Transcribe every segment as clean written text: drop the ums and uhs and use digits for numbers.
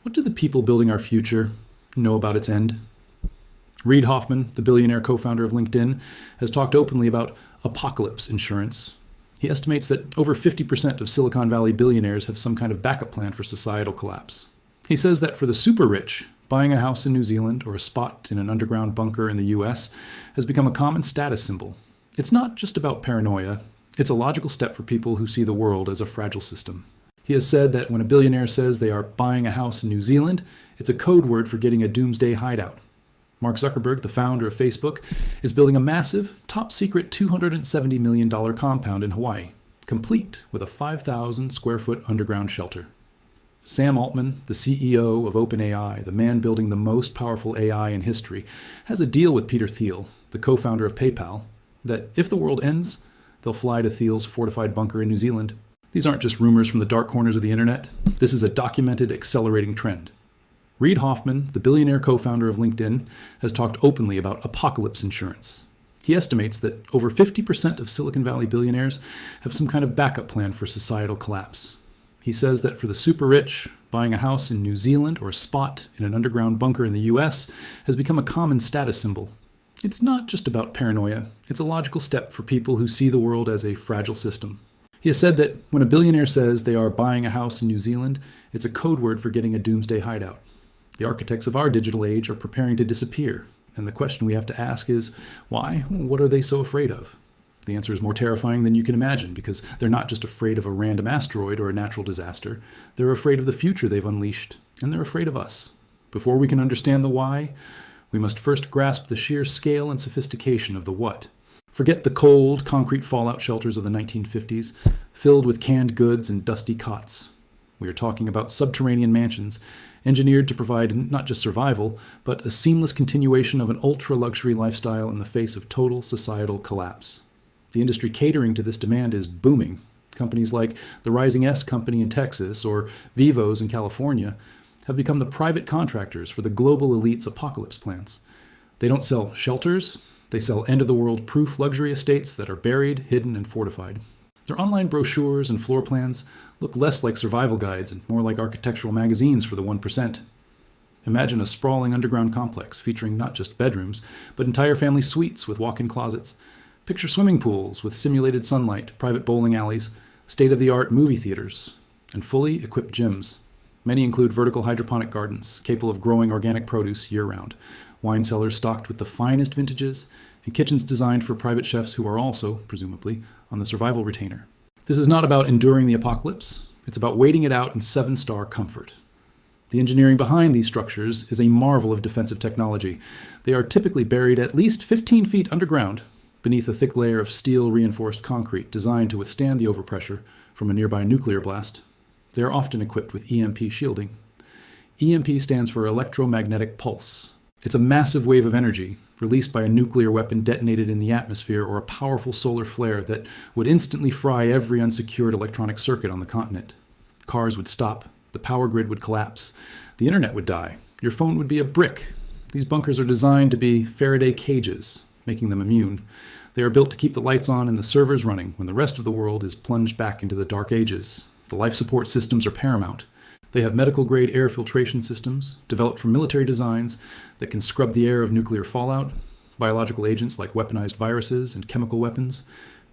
What do the people building our future know about its end? Reid Hoffman, the billionaire co-founder of LinkedIn, has talked openly about apocalypse insurance. He estimates that over 50% of Silicon Valley billionaires have some kind of backup plan for societal collapse. He says that for the super rich, buying a house in New Zealand or a spot in an underground bunker in the US has become a common status symbol. It's not just about paranoia, it's a logical step for people who see the world as a fragile system. He has said that when a billionaire says they are buying a house in New Zealand, it's a code word for getting a doomsday hideout. Mark Zuckerberg, the founder of Facebook, is building a massive, top-secret $270 million compound in Hawaii, complete with a 5,000 square foot underground shelter. Sam Altman, the CEO of OpenAI, the man building the most powerful AI in history, has a deal with Peter Thiel, the co-founder of PayPal, that if the world ends, they'll fly to Thiel's fortified bunker in New Zealand. These aren't just rumors from the dark corners of the internet. This is a documented, accelerating trend. Reid Hoffman, the billionaire co-founder of LinkedIn, has talked openly about apocalypse insurance. He estimates that over 50% of Silicon Valley billionaires have some kind of backup plan for societal collapse. He says that for the super rich, buying a house in New Zealand or a spot in an underground bunker in the US has become a common status symbol. It's not just about paranoia, it's a logical step for people who see the world as a fragile system. He has said that when a billionaire says they are buying a house in New Zealand, it's a code word for getting a doomsday hideout. The architects of our digital age are preparing to disappear, and the question we have to ask is, why? What are they so afraid of? The answer is more terrifying than you can imagine, because they're not just afraid of a random asteroid or a natural disaster. They're afraid of the future they've unleashed, and they're afraid of us. Before we can understand the why, we must first grasp the sheer scale and sophistication of the what. Forget the cold, concrete fallout shelters of the 1950s, filled with canned goods and dusty cots. We are talking about subterranean mansions, engineered to provide not just survival, but a seamless continuation of an ultra-luxury lifestyle in the face of total societal collapse. The industry catering to this demand is booming. Companies like the Rising S Company in Texas or Vivos in California have become the private contractors for the global elite's apocalypse plans. They don't sell shelters, they sell end-of-the-world proof luxury estates that are buried, hidden, and fortified. Their online brochures and floor plans look less like survival guides and more like architectural magazines for the 1%. Imagine a sprawling underground complex featuring not just bedrooms, but entire family suites with walk-in closets. Picture swimming pools with simulated sunlight, private bowling alleys, state-of-the-art movie theaters, and fully equipped gyms. Many include vertical hydroponic gardens capable of growing organic produce year-round, wine cellars stocked with the finest vintages, and kitchens designed for private chefs who are also, presumably, on the survival retainer. This is not about enduring the apocalypse. It's about waiting it out in 7-star comfort. The engineering behind these structures is a marvel of defensive technology. They are typically buried at least 15 feet underground, beneath a thick layer of steel-reinforced concrete designed to withstand the overpressure from a nearby nuclear blast. They are often equipped with EMP shielding. EMP stands for electromagnetic pulse. It's a massive wave of energy released by a nuclear weapon detonated in the atmosphere or a powerful solar flare that would instantly fry every unsecured electronic circuit on the continent. Cars would stop, the power grid would collapse, the internet would die, your phone would be a brick. These bunkers are designed to be Faraday cages, making them immune. They are built to keep the lights on and the servers running when the rest of the world is plunged back into the dark ages. The life support systems are paramount. They have medical-grade air filtration systems, developed from military designs, that can scrub the air of nuclear fallout, biological agents like weaponized viruses and chemical weapons.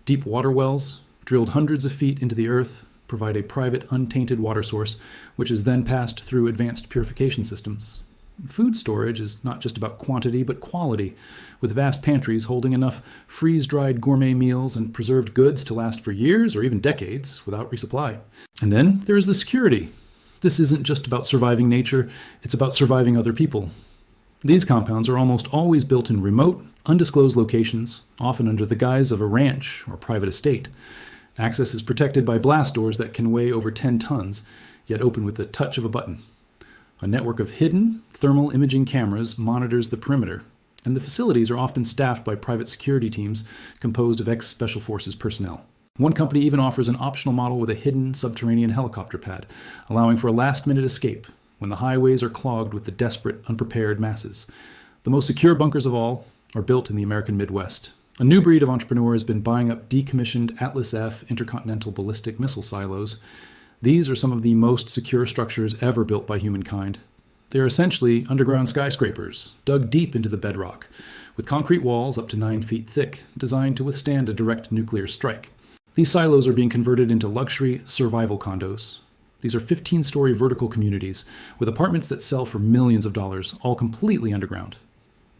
Deep water wells, drilled hundreds of feet into the earth, provide a private, untainted water source, which is then passed through advanced purification systems. Food storage is not just about quantity, but quality, with vast pantries holding enough freeze-dried gourmet meals and preserved goods to last for years or even decades without resupply. And then there is the security. This isn't just about surviving nature, it's about surviving other people. These compounds are almost always built in remote, undisclosed locations, often under the guise of a ranch or private estate. Access is protected by blast doors that can weigh over 10 tons, yet open with the touch of a button. A network of hidden, thermal imaging cameras monitors the perimeter, and the facilities are often staffed by private security teams composed of ex-Special Forces personnel. One company even offers an optional model with a hidden subterranean helicopter pad, allowing for a last-minute escape when the highways are clogged with the desperate, unprepared masses. The most secure bunkers of all are built in the American Midwest. A new breed of entrepreneur has been buying up decommissioned Atlas F intercontinental ballistic missile silos. These are some of the most secure structures ever built by humankind. They are essentially underground skyscrapers, dug deep into the bedrock, with concrete walls up to 9 feet thick, designed to withstand a direct nuclear strike. These silos are being converted into luxury survival condos. These are 15-story vertical communities with apartments that sell for millions of dollars, all completely underground.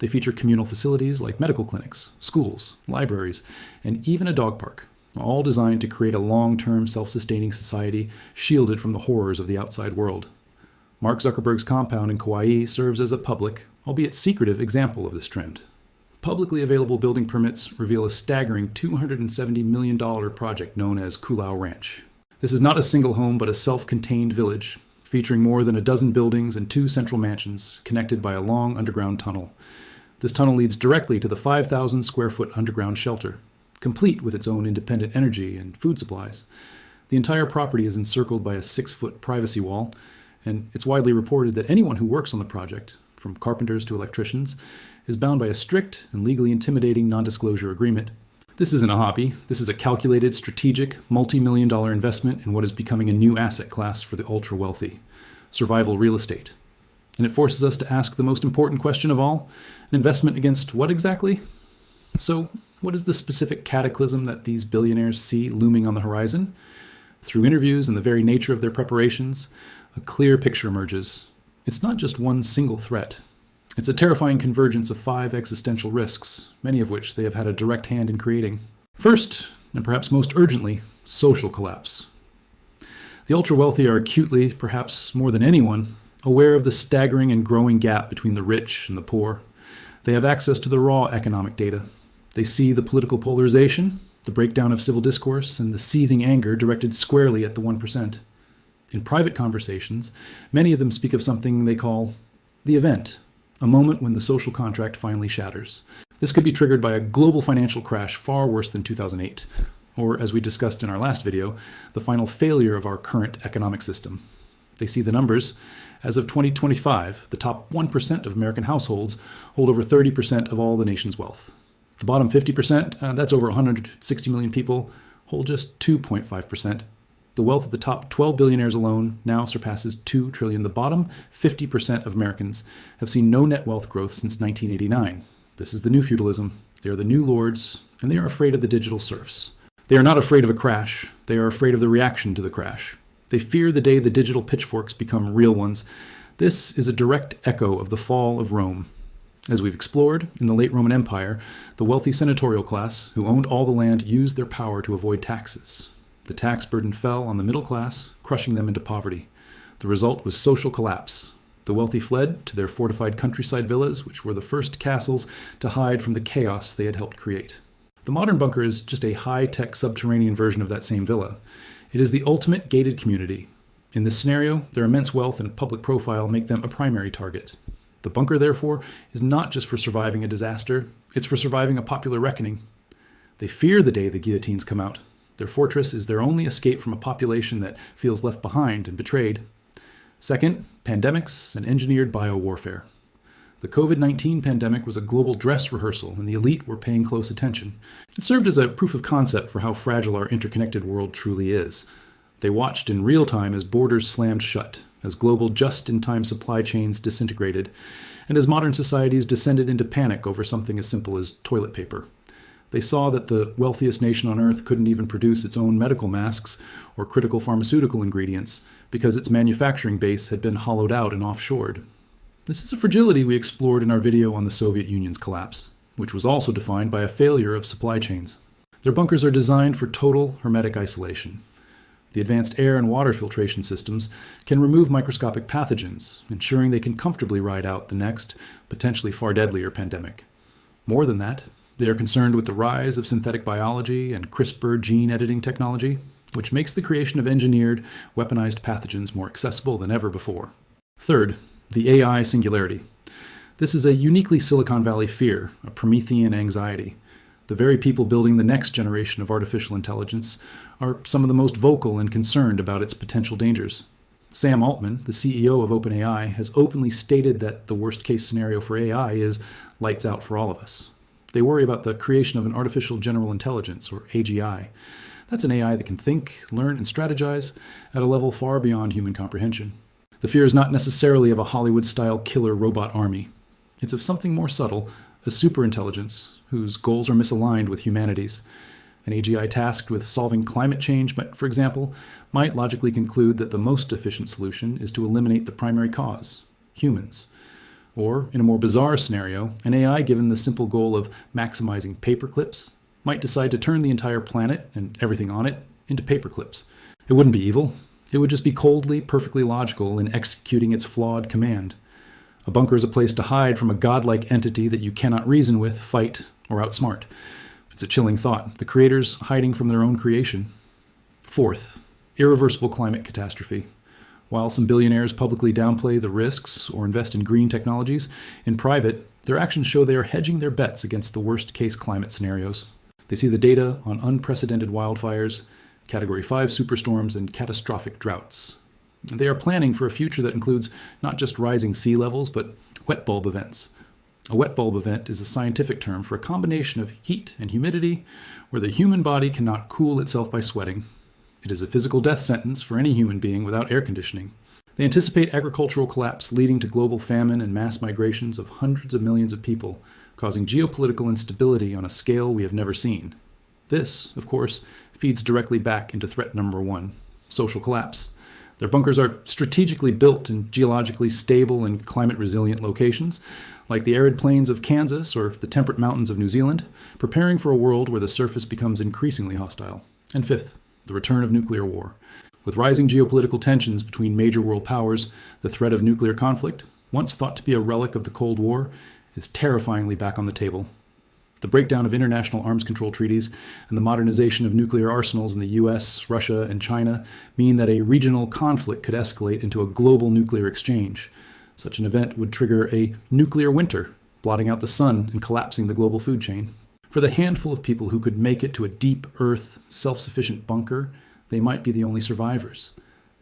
They feature communal facilities like medical clinics, schools, libraries, and even a dog park, all designed to create a long-term self-sustaining society shielded from the horrors of the outside world. Mark Zuckerberg's compound in Kauai serves as a public, albeit secretive, example of this trend. Publicly available building permits reveal a staggering $270 million project known as Kulau Ranch. This is not a single home, but a self-contained village, featuring more than a dozen buildings and 2 central mansions connected by a long underground tunnel. This tunnel leads directly to the 5,000 square foot underground shelter, complete with its own independent energy and food supplies. The entire property is encircled by a 6-foot privacy wall, and it's widely reported that anyone who works on the project, from carpenters to electricians, is bound by a strict and legally intimidating non-disclosure agreement. This isn't a hobby. This is a calculated, strategic, multi-million-dollar investment in what is becoming a new asset class for the ultra-wealthy: survival real estate. And it forces us to ask the most important question of all: an investment against what exactly? So, what is the specific cataclysm that these billionaires see looming on the horizon? Through interviews and the very nature of their preparations, a clear picture emerges. It's not just one single threat. It's a terrifying convergence of 5 existential risks, many of which they have had a direct hand in creating. First, and perhaps most urgently, social collapse. The ultra-wealthy are acutely, perhaps more than anyone, aware of the staggering and growing gap between the rich and the poor. They have access to the raw economic data. They see the political polarization, the breakdown of civil discourse, and the seething anger directed squarely at the 1%. In private conversations, many of them speak of something they call the event, a moment when the social contract finally shatters. This could be triggered by a global financial crash far worse than 2008, or, as we discussed in our last video, the final failure of our current economic system. They see the numbers. As of 2025, the top 1% of American households hold over 30% of all the nation's wealth. The bottom 50%, that's over 160 million people, hold just 2.5%. The wealth of the top 12 billionaires alone now surpasses $2 trillion. The bottom 50% of Americans have seen no net wealth growth since 1989. This is the new feudalism. They are the new lords, and they are afraid of the digital serfs. They are not afraid of a crash. They are afraid of the reaction to the crash. They fear the day the digital pitchforks become real ones. This is a direct echo of the fall of Rome. As we've explored, in the late Roman Empire, the wealthy senatorial class, who owned all the land, used their power to avoid taxes. The tax burden fell on the middle class, crushing them into poverty. The result was social collapse. The wealthy fled to their fortified countryside villas, which were the first castles to hide from the chaos they had helped create. The modern bunker is just a high-tech subterranean version of that same villa. It is the ultimate gated community. In this scenario, their immense wealth and public profile make them a primary target. The bunker, therefore, is not just for surviving a disaster, it's for surviving a popular reckoning. They fear the day the guillotines come out. Their fortress is their only escape from a population that feels left behind and betrayed. Second, pandemics and engineered biowarfare. The COVID-19 pandemic was a global dress rehearsal, and the elite were paying close attention. It served as a proof of concept for how fragile our interconnected world truly is. They watched in real time as borders slammed shut, as global just-in-time supply chains disintegrated, and as modern societies descended into panic over something as simple as toilet paper. They saw that the wealthiest nation on Earth couldn't even produce its own medical masks or critical pharmaceutical ingredients because its manufacturing base had been hollowed out and offshored. This is a fragility we explored in our video on the Soviet Union's collapse, which was also defined by a failure of supply chains. Their bunkers are designed for total hermetic isolation. The advanced air and water filtration systems can remove microscopic pathogens, ensuring they can comfortably ride out the next, potentially far deadlier pandemic. More than that, they are concerned with the rise of synthetic biology and CRISPR gene editing technology, which makes the creation of engineered, weaponized pathogens more accessible than ever before. Third, the AI singularity. This is a uniquely Silicon Valley fear, a Promethean anxiety. The very people building the next generation of artificial intelligence are some of the most vocal and concerned about its potential dangers. Sam Altman, the CEO of OpenAI, has openly stated that the worst-case scenario for AI is lights out for all of us. They worry about the creation of an artificial general intelligence, or AGI, That's an AI that can think, learn, and strategize at a level far beyond human comprehension. The fear is not necessarily of a Hollywood-style killer robot army. It's of something more subtle, a superintelligence whose goals are misaligned with humanity's. An AGI tasked with solving climate change, for example, might logically conclude that the most efficient solution is to eliminate the primary cause, humans. Or, in a more bizarre scenario, an AI given the simple goal of maximizing paperclips might decide to turn the entire planet and everything on it into paperclips. It wouldn't be evil. It would just be coldly, perfectly logical in executing its flawed command. A bunker is a place to hide from a godlike entity that you cannot reason with, fight, or outsmart. It's a chilling thought. The creators hiding from their own creation. Fourth, irreversible climate catastrophe. While some billionaires publicly downplay the risks or invest in green technologies, in private, their actions show they are hedging their bets against the worst-case climate scenarios. They see the data on unprecedented wildfires, Category 5 superstorms, and catastrophic droughts. They are planning for a future that includes not just rising sea levels, but wet bulb events. A wet bulb event is a scientific term for a combination of heat and humidity where the human body cannot cool itself by sweating. It is a physical death sentence for any human being without air conditioning. They anticipate agricultural collapse leading to global famine and mass migrations of hundreds of millions of people, causing geopolitical instability on a scale we have never seen. This, of course, feeds directly back into threat number one, social collapse. Their bunkers are strategically built in geologically stable and climate-resilient locations, like the arid plains of Kansas or the temperate mountains of New Zealand, preparing for a world where the surface becomes increasingly hostile. And fifth, the return of nuclear war. With rising geopolitical tensions between major world powers, the threat of nuclear conflict, once thought to be a relic of the Cold War, is terrifyingly back on the table. The breakdown of international arms control treaties and the modernization of nuclear arsenals in the US, Russia, and China mean that a regional conflict could escalate into a global nuclear exchange. Such an event would trigger a nuclear winter, blotting out the sun and collapsing the global food chain. For the handful of people who could make it to a deep earth, self-sufficient bunker, they might be the only survivors,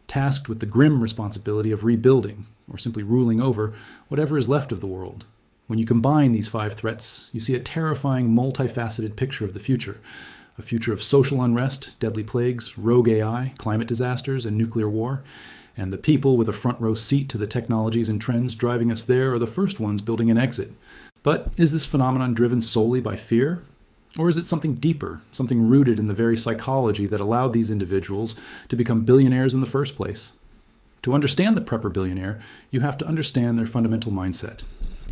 tasked with the grim responsibility of rebuilding, or simply ruling over, whatever is left of the world. When you combine these 5 threats, you see a terrifying, multifaceted picture of the future. A future of social unrest, deadly plagues, rogue AI, climate disasters, and nuclear war. And the people with a front row seat to the technologies and trends driving us there are the first ones building an exit. But is this phenomenon driven solely by fear? Or is it something deeper, something rooted in the very psychology that allowed these individuals to become billionaires in the first place? To understand the prepper billionaire, you have to understand their fundamental mindset.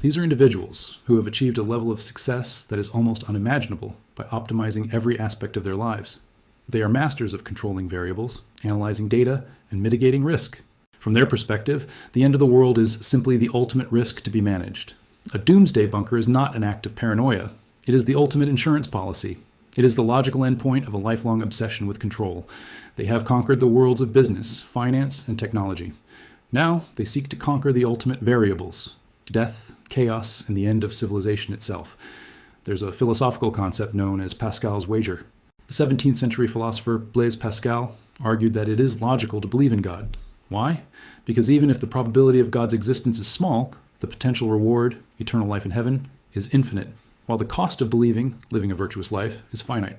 These are individuals who have achieved a level of success that is almost unimaginable by optimizing every aspect of their lives. They are masters of controlling variables, analyzing data, and mitigating risk. From their perspective, the end of the world is simply the ultimate risk to be managed. A doomsday bunker is not an act of paranoia. It is the ultimate insurance policy. It is the logical endpoint of a lifelong obsession with control. They have conquered the worlds of business, finance, and technology. Now they seek to conquer the ultimate variables: death, chaos, and the end of civilization itself. There's a philosophical concept known as Pascal's wager. The 17th century philosopher Blaise Pascal argued that it is logical to believe in God. Why? Because even if the probability of God's existence is small, the potential reward, eternal life in heaven, is infinite, while the cost of believing, living a virtuous life, is finite.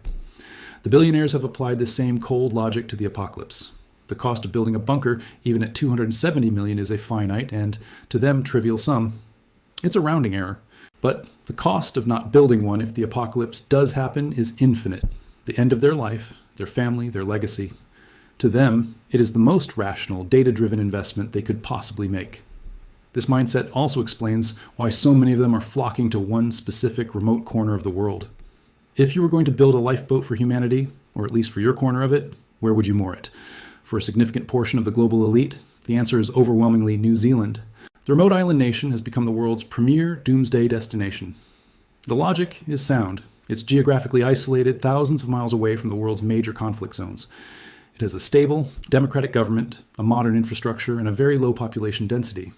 The billionaires have applied this same cold logic to the apocalypse. The cost of building a bunker, even at $270 million, is a finite and, to them, trivial sum. It's a rounding error. But the cost of not building one if the apocalypse does happen is infinite. The end of their life, their family, their legacy. To them, it is the most rational, data-driven investment they could possibly make. This mindset also explains why so many of them are flocking to one specific remote corner of the world. If you were going to build a lifeboat for humanity, or at least for your corner of it, where would you moor it? For a significant portion of the global elite, the answer is overwhelmingly New Zealand. The remote island nation has become the world's premier doomsday destination. The logic is sound. It's geographically isolated, thousands of miles away from the world's major conflict zones. It has a stable, democratic government, a modern infrastructure, and a very low population density.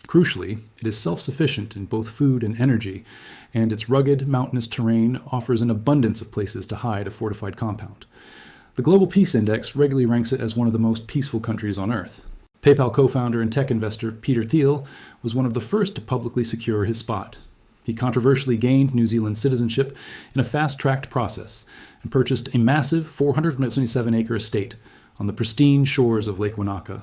Crucially, it is self-sufficient in both food and energy, and its rugged, mountainous terrain offers an abundance of places to hide a fortified compound. The Global Peace Index regularly ranks it as one of the most peaceful countries on Earth. PayPal co-founder and tech investor Peter Thiel was one of the first to publicly secure his spot. He controversially gained New Zealand citizenship in a fast-tracked process and purchased a massive 477-acre estate on the pristine shores of Lake Wanaka.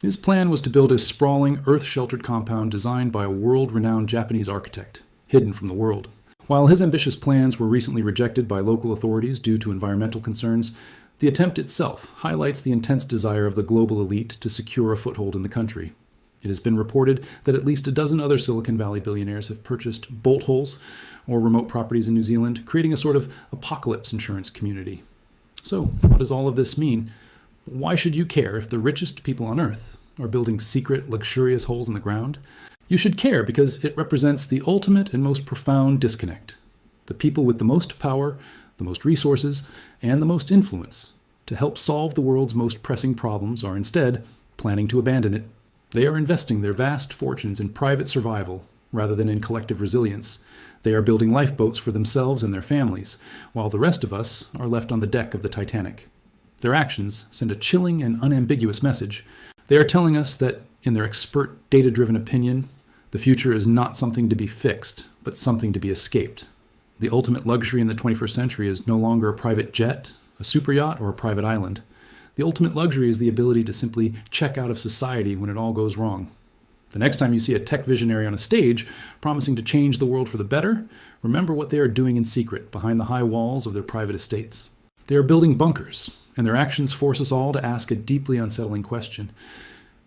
His plan was to build a sprawling, earth-sheltered compound designed by a world-renowned Japanese architect, hidden from the world. While his ambitious plans were recently rejected by local authorities due to environmental concerns, the attempt itself highlights the intense desire of the global elite to secure a foothold in the country. It has been reported that at least a dozen other Silicon Valley billionaires have purchased bolt holes or remote properties in New Zealand, creating a sort of apocalypse insurance community. So, what does all of this mean? Why should you care if the richest people on Earth are building secret, luxurious holes in the ground? You should care because it represents the ultimate and most profound disconnect. The people with the most power, the most resources, and the most influence to help solve the world's most pressing problems are instead planning to abandon it. They are investing their vast fortunes in private survival rather than in collective resilience. They are building lifeboats for themselves and their families, while the rest of us are left on the deck of the Titanic. Their actions send a chilling and unambiguous message. They are telling us that, in their expert, data-driven opinion, the future is not something to be fixed, but something to be escaped. The ultimate luxury in the 21st century is no longer a private jet, a super yacht, or a private island. The ultimate luxury is the ability to simply check out of society when it all goes wrong. The next time you see a tech visionary on a stage promising to change the world for the better, remember what they are doing in secret behind the high walls of their private estates. They are building bunkers, and their actions force us all to ask a deeply unsettling question.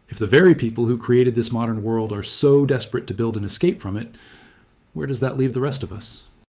If the very people who created this modern world are so desperate to build an escape from it, where does that leave the rest of us?